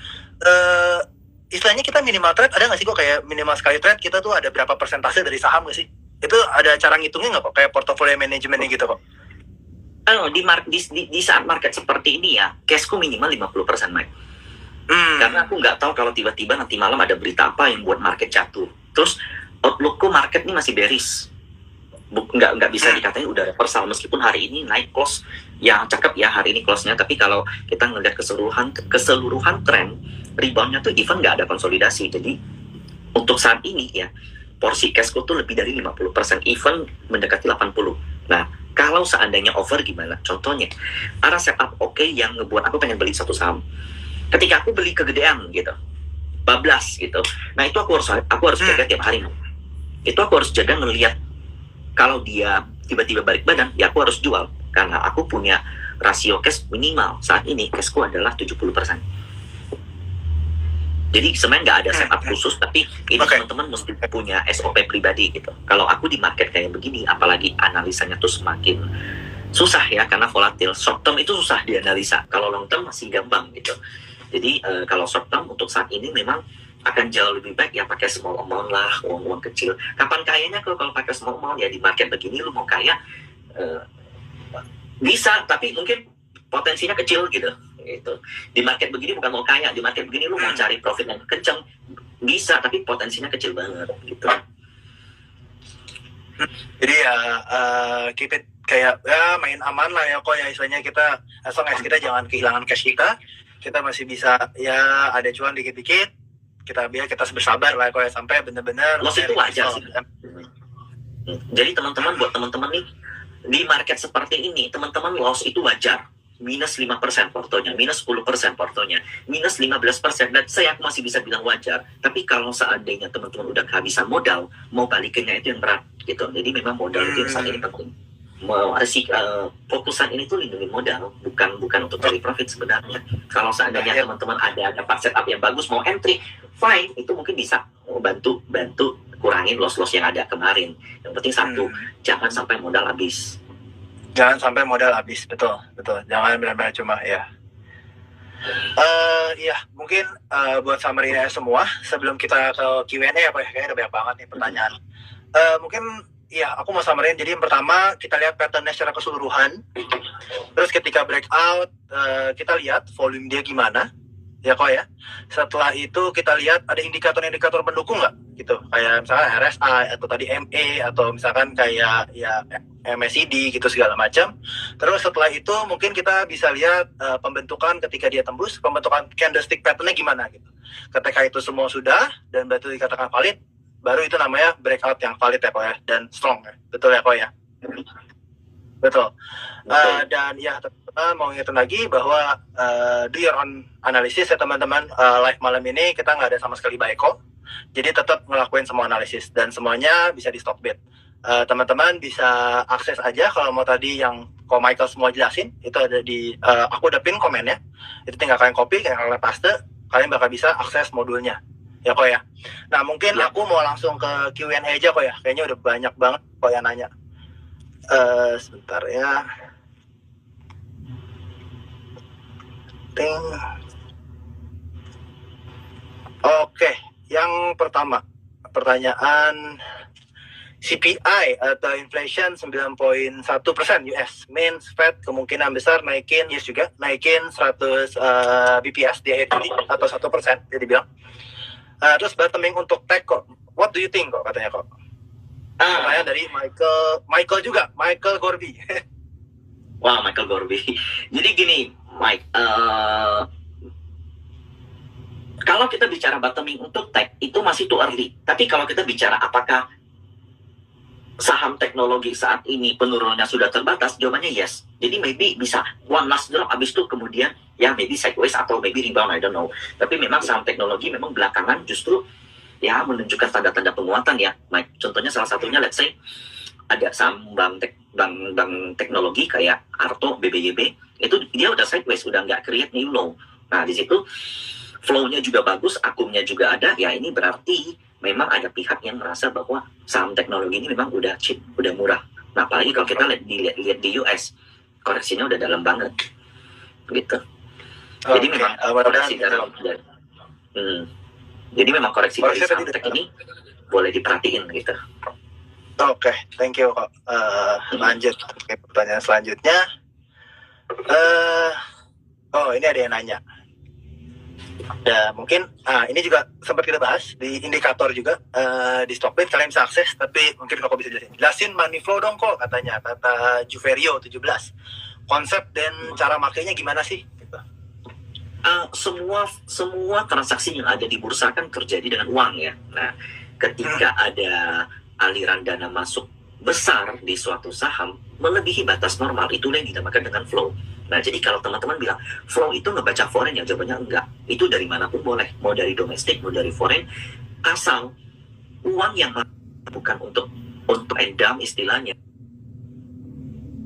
istilahnya kita minimal trade ada nggak sih kok, kayak minimal sekali trade kita tuh ada berapa persentase dari saham nggak sih? Itu ada cara ngitungnya nggak kok, kayak portfolio manajemennya gitu kok? Di saat market seperti ini ya, cashku minimal 50%, Mike. Karena aku nggak tahu kalau tiba-tiba nanti malam ada berita apa yang buat market jatuh. Terus outlookku market ini masih bearish. Nggak bisa dikatain udah reversal, meskipun hari ini naik close yang cakep ya hari ini close-nya, tapi kalau kita ngelihat keseluruhan tren rebound-nya tuh even nggak ada konsolidasi. Jadi untuk saat ini ya porsi cashku tuh lebih dari 50%, even mendekati 80%. Nah, kalau seandainya over gimana? Contohnya ada setup oke yang ngebuat aku pengen beli satu saham. Ketika aku beli kegedean gitu, bablas gitu. Nah, itu aku harus jaga tiap hari. Itu aku harus jaga ngelihat kalau dia tiba-tiba balik badan, ya aku harus jual. Karena aku punya rasio cash minimal. Saat ini cashku adalah 70%. Jadi sebenarnya nggak ada setup khusus, tapi ini teman-teman mesti punya SOP pribadi gitu. Kalau aku di market kayak begini, apalagi analisanya tuh semakin susah ya, karena volatil. Short term itu susah dianalisa. Kalau long term masih gampang gitu. Jadi kalau short term untuk saat ini memang akan jauh lebih baik ya pakai small amount lah, uang kecil. Kapan kayanya kalau pakai small amount ya di market begini lu mau kaya bisa, tapi mungkin potensinya kecil gitu. Gitu. Di market begini bukan mau kaya, di market begini lu mau cari profit yang kencang bisa, tapi potensinya kecil banget gitu. Jadi ya keep it kayak ya main aman lah ya kok ya, istilahnya kita as long as kita jangan kehilangan cash kita masih bisa ya ada cuan dikit-dikit, kita biar kita bersabar lah kok ya sampai bener-bener loss itu wajar sih. Jadi teman-teman, buat teman-teman nih di market seperti ini, teman-teman loss itu wajar. Minus 5% portonya, minus 10% portonya, minus 15%, dan saya masih bisa bilang wajar. Tapi kalau seandainya teman-teman udah kehabisan modal, mau balikinnya itu yang berat gitu. Jadi memang modal itu yang saat ini penting. Fokusan ini tuh lindungi modal, bukan untuk cari profit sebenarnya. Kalau seandainya teman-teman ada dapat setup yang bagus, mau entry, fine, itu mungkin bisa bantu kurangin loss-loss yang ada kemarin. Yang penting satu, jangan sampai modal habis. Jangan sampai modal habis, betul. Jangan benar-benar cuma ya. Iya, mungkin buat summary-nya semua sebelum kita ke Q&A apa ya, kayaknya ada banyak banget nih pertanyaan. Mungkin ya aku mau summary. Jadi yang pertama kita lihat pattern-nya secara keseluruhan. Terus ketika breakout kita lihat volume dia gimana. Ya kok ya. Setelah itu kita lihat ada indikator-indikator pendukung nggak gitu, kayak misalkan RSI atau tadi MA atau misalkan kayak ya MACD gitu segala macam. Terus setelah itu mungkin kita bisa lihat pembentukan ketika dia tembus, pembentukan candlestick pattern-nya gimana gitu. Ketika itu semua sudah dan betul dikatakan valid, baru itu namanya breakout yang valid ya kok ya, dan strong ya. Betul ya kok ya. Betul. Dan ya mau ingetin lagi bahwa do your own analysis ya teman-teman. Live malam ini kita nggak ada sama sekali buy call, jadi tetap ngelakuin semua analisis dan semuanya bisa di Stockbit. Teman-teman bisa akses aja kalau mau tadi yang kok Michael semua jelasin, itu ada di aku udah pin komennya, itu tinggal kalian copy, kalian paste, kalian bakal bisa akses modulnya ya kok ya. Nah mungkin aku mau langsung ke Q&A aja kok ya, kayaknya udah banyak banget kok yang nanya. Sebentar ya. Oke, yang pertama pertanyaan CPI atau inflation 9.1% US means Fed kemungkinan besar naikin yes juga naikin 100 BPS di akhir Juli atau 1%, jadi bilang. Terus bottoming untuk tech kok, what do you think kok katanya kok? Pertanyaan dari Michael juga, Michael Gorby. Wah, Michael Gorby. Jadi gini, Mike, kalau kita bicara bottoming untuk tech itu masih too early. Tapi kalau kita bicara apakah saham teknologi saat ini penurunannya sudah terbatas, jawabannya yes. Jadi maybe bisa one last drop, abis itu kemudian ya maybe sideways atau maybe rebound, I don't know. Tapi memang saham teknologi memang belakangan justru ya menunjukkan tanda-tanda penguatan ya. Contohnya salah satunya let's say ada saham bank teknologi kayak Arto, BBYB, itu dia udah sideways, udah nggak create new low. Nah di situ flow-nya juga bagus, akumnya juga ada, ya ini berarti memang ada pihak yang merasa bahwa saham teknologi ini memang udah cheap, udah murah. Nah apalagi kalau kita lihat di US, koreksinya udah dalam banget, gitu. Jadi memang koreksi dalam. Jadi memang koreksi dari saham tech ini boleh diperhatiin gitu. Oke, thank you kok. Lanjut ke pertanyaan selanjutnya. Oh ini ada yang nanya. Ya mungkin ini juga sempat kita bahas di indikator juga di Stockbit kalian bisa akses, tapi mungkin kok bisa jelasin money flow dong kok, katanya, kata Juverio 17. Konsep dan cara makainya gimana sih? Gitu. Semua transaksi yang ada di bursa kan terjadi dengan uang ya. Nah ketika ada aliran dana masuk besar di suatu saham melebihi batas normal, itulah yang dinamakan dengan flow. Nah jadi kalau teman-teman bilang flow itu ngebaca foreign, ya jawabannya enggak. Itu dari manapun boleh, mau dari domestik, mau dari foreign, asal uang yang bukan untuk endam istilahnya.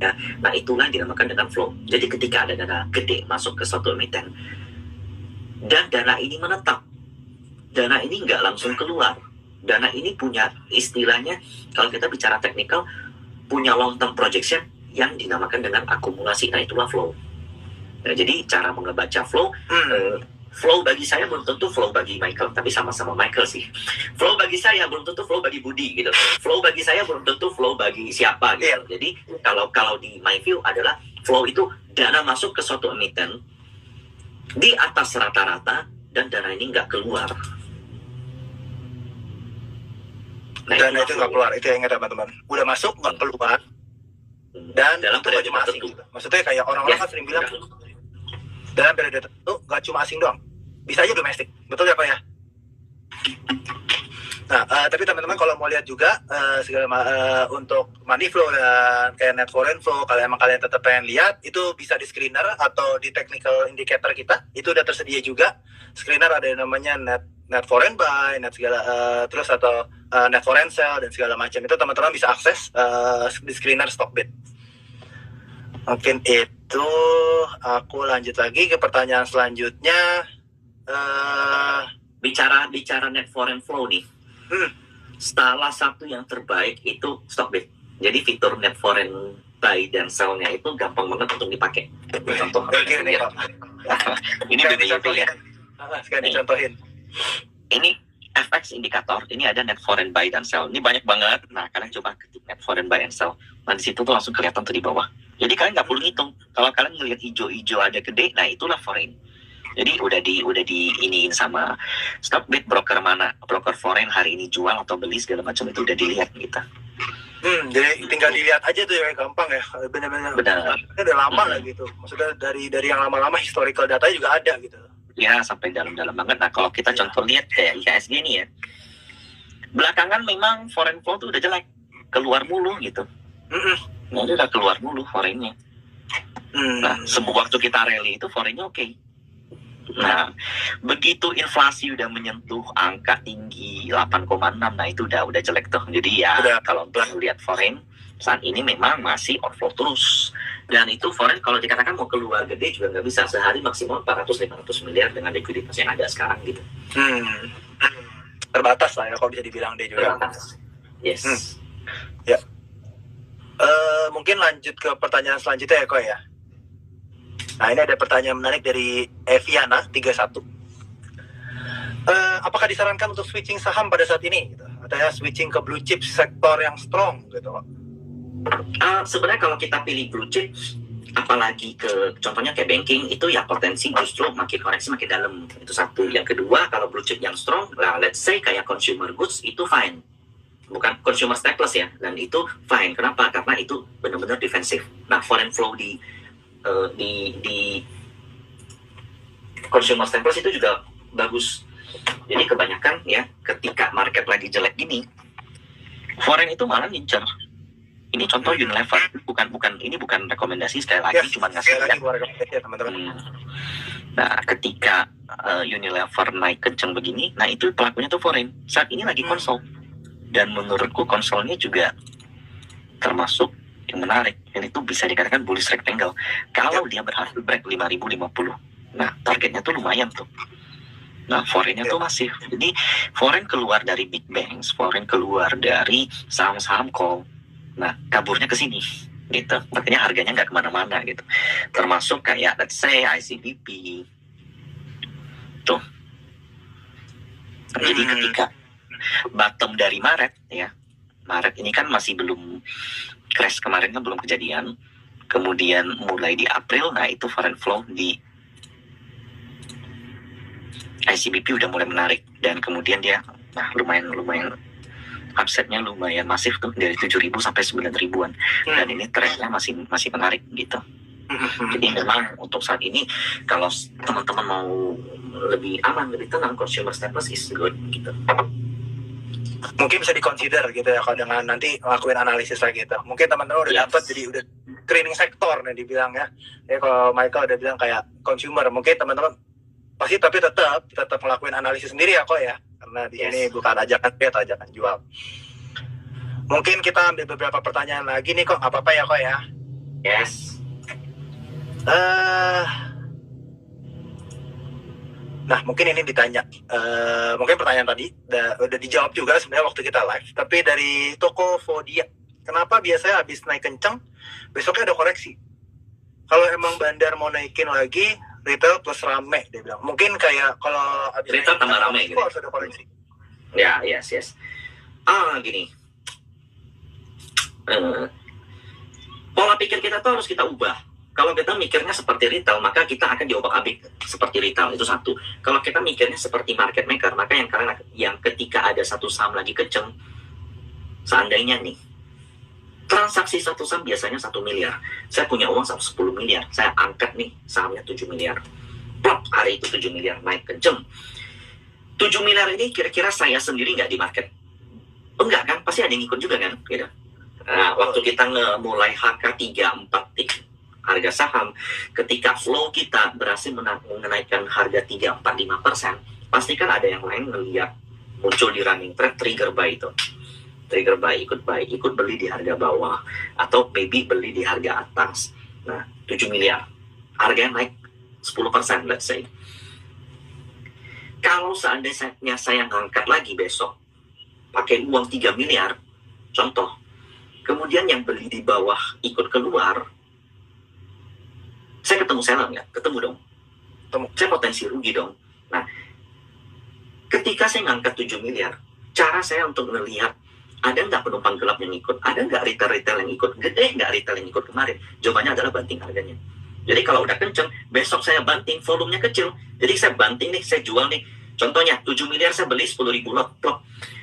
Ya, nah itulah yang dinamakan dengan flow. Jadi ketika ada dana gede masuk ke suatu emiten dan dana ini menetap, dana ini nggak langsung keluar. Dana ini punya istilahnya, kalau kita bicara teknikal, punya long term projection yang dinamakan dengan akumulasi. Nah itulah flow. Nah, jadi cara mengebaca flow, flow bagi saya belum tentu flow bagi Michael, tapi sama-sama Michael sih. Flow bagi saya belum tentu flow bagi Budi gitu. Flow bagi saya belum tentu flow bagi siapa gitu. Jadi kalau di my view adalah flow itu dana masuk ke suatu emiten di atas rata-rata dan dana ini nggak keluar. Nah, dana itu nggak keluar, itu yang ingat teman-teman. Udah masuk nggak keluar, dan dalam itu nggak cuma asing. Gitu. Maksudnya kayak orang-orang kan sering bilang dalam periode tertentu nggak cuma asing doang, bisa aja domestik, betul ya Pak ya? Nah, tapi teman-teman kalau mau lihat juga untuk money flow dan kayak net foreign flow, kalau emang kalian tetap pengen lihat, itu bisa di screener atau di technical indicator kita, itu udah tersedia juga. Screener ada yang namanya net foreign buy, net segala terus atau net foreign sell dan segala macam, itu teman-teman bisa akses di screener Stockbit. Mungkin itu. Aku lanjut lagi ke pertanyaan selanjutnya. Bicara net foreign flow nih. Salah satu yang terbaik itu Stockbit. Jadi fitur net foreign buy dan sell-nya itu gampang banget untuk dipakai. Contoh ini BBYB ya. Sekarang dicontohin. Ini FX indikator, ini ada net foreign buy dan sell. Ini banyak banget. Nah, kalian coba ketik net foreign buy and sell. Nah, di situ tuh langsung kelihatan tuh di bawah. Jadi kalian nggak perlu ngitung. Kalau kalian ngelihat hijau-hijau ada gede, nah itulah foreign. Jadi udah di iniin sama Stockbit, broker mana, broker foreign hari ini jual atau beli segala macam itu udah dilihat gitu. Jadi tinggal dilihat aja tuh ya, gampang ya. Benar-benar. Benar. Ini udah lama lah gitu. Maksudnya dari yang lama-lama historical datanya juga ada gitu. Ya sampai dalam-dalam banget. Nah kalau kita contoh lihat kayak IHSG ini ya, belakangan memang foreign flow tuh udah jelek, keluar mulu gitu. Nah udah keluar mulu foreignnya. Nah sebuah waktu kita rally itu foreignnya oke. Nah begitu inflasi udah menyentuh angka tinggi 8,6, nah itu udah jelek tuh. Jadi ya kalau untuk lihat foreign saat ini memang masih outflow terus. Dan itu foreign kalau dikatakan mau keluar gede juga nggak bisa, sehari maksimal 400-500 miliar dengan likuiditas yang ada sekarang gitu. Terbatas lah ya kalau bisa dibilang dia juga. Terbatas. Yes. Ya. Mungkin lanjut ke pertanyaan selanjutnya ya kok ya. Nah ini ada pertanyaan menarik dari Eviana 31. Apakah disarankan untuk switching saham pada saat ini? Gitu? Atau ya switching ke blue chip sektor yang strong gitu? Sebenarnya kalau kita pilih blue chip, apalagi ke contohnya kayak banking, itu ya potensi justru makin koreksi makin dalam. Itu satu. Yang kedua, kalau blue chip yang strong, let's say kayak consumer goods, itu fine. Bukan consumer staples ya, dan itu fine. Kenapa? Karena itu benar-benar defensif. Nah, foreign flow di consumer staples itu juga bagus. Jadi kebanyakan ya, ketika market lagi jelek gini, foreign itu malah ngincer. Ini contoh Unilever, ini bukan rekomendasi, sekali lagi cuma ngasih lihat. Rekomendasi ya teman-teman. Nah, ketika Unilever naik kenceng begini, nah itu pelakunya tuh foreign. Saat ini lagi konsol. Dan menurutku konsolnya juga termasuk yang menarik. Dan itu bisa dikatakan bullish rectangle. Kalau dia berhasil break 5050. Nah, targetnya tuh lumayan tuh. Nah, foreignnya tuh masif. Jadi, foreign keluar dari big banks, foreign keluar dari saham-saham call. Nah, kaburnya ke sini, gitu. Makanya harganya nggak kemana-mana, gitu. Termasuk kayak, let's say, ICBP. Tuh. Jadi, ketika bottom dari Maret, ya, Maret ini kan masih belum crash, kemarin kan belum kejadian. Kemudian mulai di April, nah itu foreign flow di ICBP udah mulai menarik, dan kemudian dia lumayan upsetnya lumayan masif tuh, dari 7.000 sampai 9.000-an. Dan ini trennya masih menarik gitu. Jadi memang untuk saat ini kalau teman-teman mau lebih aman, lebih tenang, consumer staples is good gitu. Mungkin bisa dikonsider gitu ya kalau dengan nanti lakuin analisis lagi gitu. Mungkin teman-teman udah dapat, jadi udah training sektor nih dibilang ya. Ya kalau Michael udah bilang kayak consumer, mungkin teman-teman pasti tapi tetap ngelakuin analisis sendiri ya kok ya, karena di sini bukan ajakan beli atau ajakan jual. Mungkin kita ambil beberapa pertanyaan lagi nih kok, nggak apa-apa ya kok ya. Yes. Nah mungkin ini ditanya, mungkin pertanyaan tadi udah dijawab juga sebenarnya waktu kita live. Tapi dari Tokopedia, kenapa biasanya habis naik kenceng besoknya ada koreksi? Kalau emang bandar mau naikin lagi, retail plus rame, dia bilang. Mungkin kayak kalau habis retail tambah rame gitu. Harus ada koreksi. Ya, yes. Gini. Pola pikir kita tuh harus kita ubah. Kalau kita mikirnya seperti retail, maka kita akan diobak-abik seperti retail, itu satu. Kalau kita mikirnya seperti market maker, maka yang ketika ada satu saham lagi kenceng, seandainya nih, transaksi satu saham biasanya 1 miliar. Saya punya uang 10 miliar. Saya angkat nih sahamnya 7 miliar. Plop, hari itu 7 miliar naik kenceng. 7 miliar ini kira-kira saya sendiri nggak di market? Enggak kan? Pasti ada yang ikut juga kan? Gitu. Nah, waktu kita mulai HK34 harga saham, ketika flow kita berhasil menaikkan harga 3-4-5%, pasti kan ada yang lain ngeliat muncul di running trend, trigger buy itu. Trigger buy, ikut beli di harga bawah, atau maybe beli di harga atas. Nah, 7 miliar. Harganya naik 10%, let's say. Kalau seandainya saya ngangkat lagi besok, pakai uang 3 miliar, contoh, kemudian yang beli di bawah ikut keluar, saya ketemu seller nggak? Ketemu dong. Saya potensi rugi dong. Nah, ketika saya ngangkat 7 miliar, cara saya untuk melihat ada nggak penumpang gelap yang ikut? Ada nggak retail-retail yang ikut? Gede nggak retail yang ikut kemarin? Jawabannya adalah banting harganya. Jadi kalau udah kenceng, besok saya banting, volumenya kecil. Jadi saya banting nih, saya jual nih. Contohnya, 7 miliar saya beli 10.000 lot.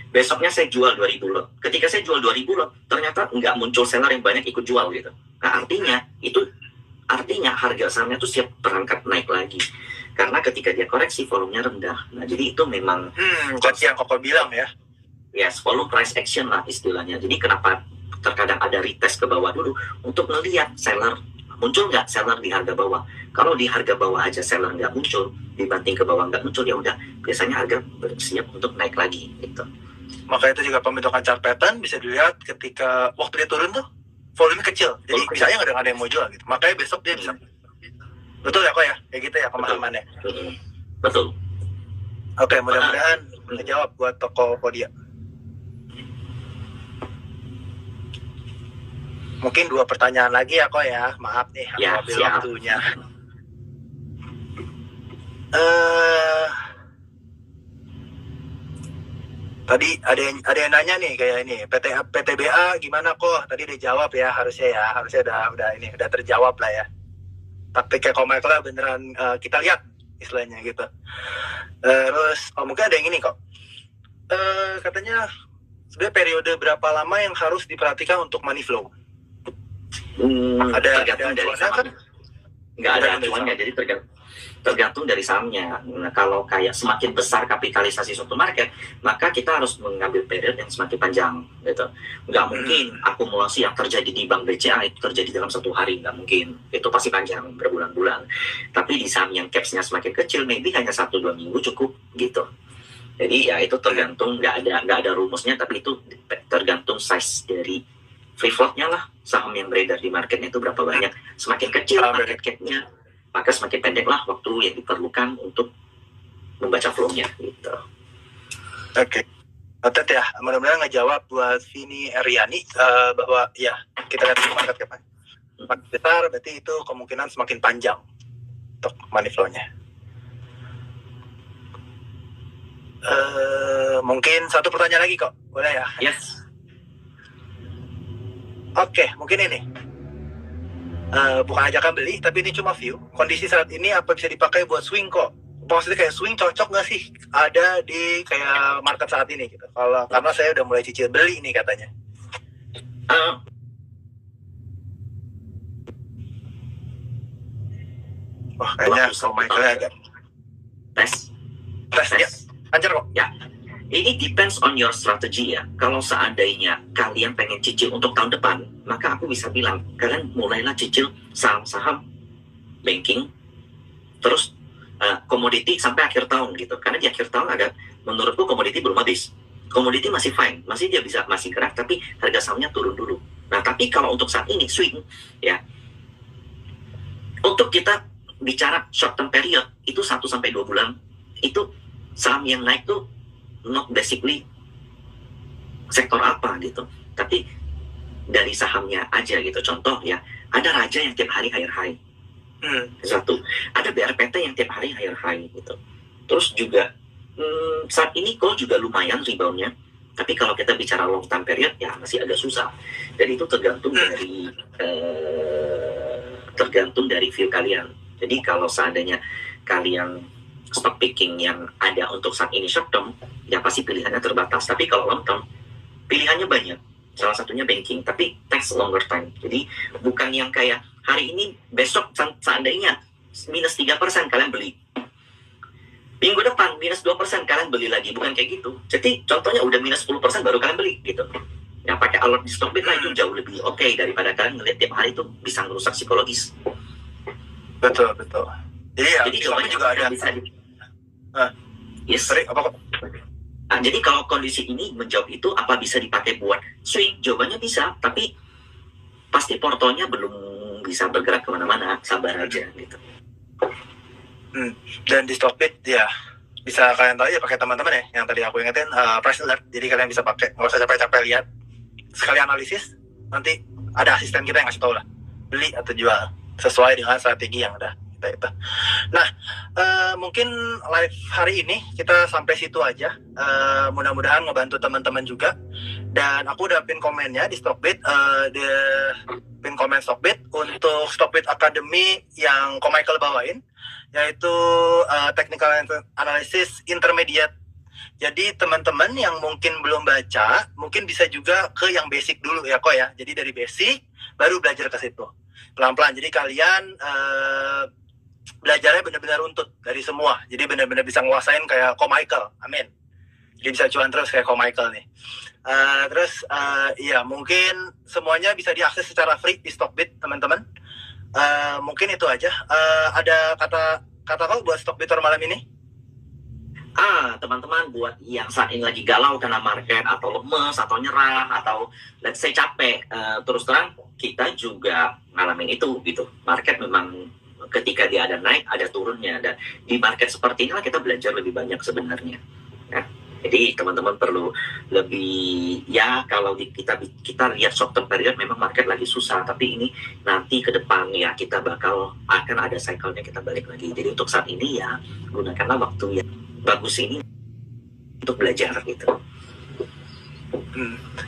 Besoknya saya jual 2.000 lot. Ketika saya jual 2.000 lot, ternyata nggak muncul seller yang banyak ikut jual gitu. Nah, artinya harga sahamnya tuh siap berangkat naik lagi. Karena ketika dia koreksi, volumenya rendah. Nah, jadi itu memang... yang Koko bilang ya. Yes, volume price action lah istilahnya. Jadi kenapa terkadang ada retest ke bawah dulu untuk melihat seller muncul nggak seller di harga bawah. Kalau di harga bawah aja seller nggak muncul, dibanting ke bawah nggak muncul, ya udah biasanya harga bersiap untuk naik lagi gitu. Maka itu juga pembentukan chart pattern bisa dilihat ketika waktu dia turun tuh volume kecil, jadi bisa aja nggak ada yang mau jual gitu. Makanya besok dia bisa. Betul ya kok ya, kayak gitu ya pemahamannya. Betul. Oke, mudah-mudahan menjawab buat Tokopedia. Mungkin 2 pertanyaan lagi ya kok ya, maaf nih ya, ambil waktunya. Tadi ada yang nanya nih kayak ini, PTBA gimana kok? Tadi dijawab ya, harusnya udah terjawab lah ya. Tapi kayak Michael beneran kita lihat istilahnya gitu. Terus mungkin ada yang ini kok. Katanya sebenarnya periode berapa lama yang harus diperhatikan untuk money flow? Ada dari saham. Kan? nggak ada acuannya, jadi tergantung dari sahamnya. Nah, kalau kayak semakin besar kapitalisasi suatu market, maka kita harus mengambil period yang semakin panjang gitu. Nggak mungkin akumulasi yang terjadi di bank BCA itu terjadi dalam 1 hari, nggak mungkin. Itu pasti panjang, berbulan-bulan. Tapi di saham yang capsnya semakin kecil, maybe hanya 1-2 minggu cukup gitu. Jadi ya itu tergantung, nggak ada rumusnya, tapi itu tergantung size dari free float-nya lah. Saham yang beredar di marketnya itu berapa banyak. Semakin kecil market cap-nya, maka semakin pendek lah waktu yang diperlukan untuk membaca flow-nya gitu. Oke. Noted ya, mudah-mudahan ngejawab buat Vini Eriani bahwa ya kita lihat market cap. Market besar berarti itu kemungkinan semakin panjang untuk money flow-nya. Mungkin satu pertanyaan lagi kok, boleh ya? Yes. Oke, mungkin ini bukan ajakan beli, tapi ini cuma view. Kondisi saat ini apa bisa dipakai buat swing kok? Maksudnya kayak swing cocok nggak sih ada di kayak market saat ini gitu? Karena saya udah mulai cicil beli nih katanya. Wah, kayaknya Michael agak Tes. ya. Lancar kok. Ya, ini depends on your strategy ya. Kalau seandainya kalian pengen cicil untuk tahun depan, maka aku bisa bilang kalian mulailah cicil saham-saham banking, terus komoditi sampai akhir tahun gitu. Karena di akhir tahun ada, menurutku komoditi belum habis. Komoditi masih fine, masih gerak, tapi harga sahamnya turun dulu. Nah, tapi kalau untuk saat ini swing ya, untuk kita bicara short term period itu 1-2 bulan, itu saham yang naik tuh not basically sektor apa gitu, tapi dari sahamnya aja gitu. Contoh ya, ada Raja yang tiap hari higher high, satu, ada BRPT yang tiap hari higher high gitu. Terus juga saat ini kok juga lumayan reboundnya, tapi kalau kita bicara long term period ya masih agak susah. Dan itu tergantung dari view kalian. Jadi kalau seandainya kalian stock picking yang ada untuk saat ini short term, ya pasti pilihannya terbatas. Tapi kalau long term, pilihannya banyak. Salah satunya banking, tapi takes longer time. Jadi bukan yang kayak hari ini, besok seandainya minus 3% kalian beli. Minggu depan minus 2% kalian beli lagi. Bukan kayak gitu. Jadi contohnya udah minus 10% baru kalian beli gitu. Ya pakai alert di Stockbit lah itu jauh lebih oke daripada kalian ngeliat tiap hari itu bisa merusak psikologis. Betul. Jadi jawabannya juga ada. Bisa yes. Sorry, apa kok? Nah, jadi kalau kondisi ini menjawab itu apa bisa dipakai buat swing? Jawabannya bisa, tapi pasti portonya belum bisa bergerak kemana-mana. Sabar aja gitu. Dan di Stockbit ya bisa kalian tahu ya, pakai teman-teman ya yang tadi aku ingetin, price alert. Jadi kalian bisa pakai, nggak usah capek-capek lihat, sekali analisis nanti ada asisten kita yang ngasih tahu lah beli atau jual sesuai dengan strategi yang udah kita itu. Nah, mungkin live hari ini kita sampai situ aja. Mudah-mudahan ngebantu teman-teman juga. Dan aku udah pin komennya di Stockbit, pin komen Stockbit untuk Stockbit Academy yang Ko Michael bawain, yaitu technical analysis intermediate. Jadi teman-teman yang mungkin belum baca, mungkin bisa juga ke yang basic dulu ya kok ya. Jadi dari basic baru belajar ke situ pelan-pelan. Jadi kalian belajarnya benar-benar runtut dari semua. Jadi benar-benar bisa nguasain kayak Ko Michael. Amin. Jadi bisa cuan terus kayak Ko Michael nih. Terus ya mungkin semuanya bisa diakses secara free di Stockbit teman-teman. Mungkin itu aja. Ada kata kau buat Stockbiter malam ini? Teman-teman buat yang saat ini lagi galau karena market atau lemes atau nyerah atau let's say capek, terus terang kita juga ngalamin itu gitu. Market memang ketika dia ada naik ada turunnya, dan di market seperti inilah kita belajar lebih banyak sebenarnya ya. Jadi teman-teman perlu lebih ya, kalau kita lihat short term period memang market lagi susah, tapi ini nanti ke depan ya kita akan ada cycle-nya, kita balik lagi. Jadi untuk saat ini ya gunakanlah waktu yang bagus ini untuk belajar gitu.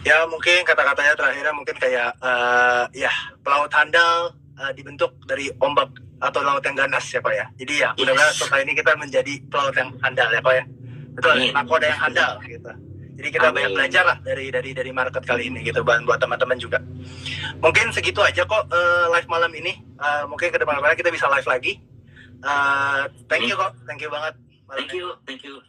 Ya mungkin kata-katanya terakhirnya mungkin kayak ya pelaut handal dibentuk dari ombak atau laut yang ganas ya Pak ya. Jadi ya mudah-mudahan setelah ini kita menjadi pelaut yang handal ya Pak ya. Betul, nakoda yang handal gitu. Jadi kita Amin. banyak belajar lah dari market kali ini gitu, buat teman-teman juga. Mungkin segitu aja kok live malam ini. Mungkin ke depan-depannya kita bisa live lagi. Thank you kok, thank you banget. Thank you. Thank you.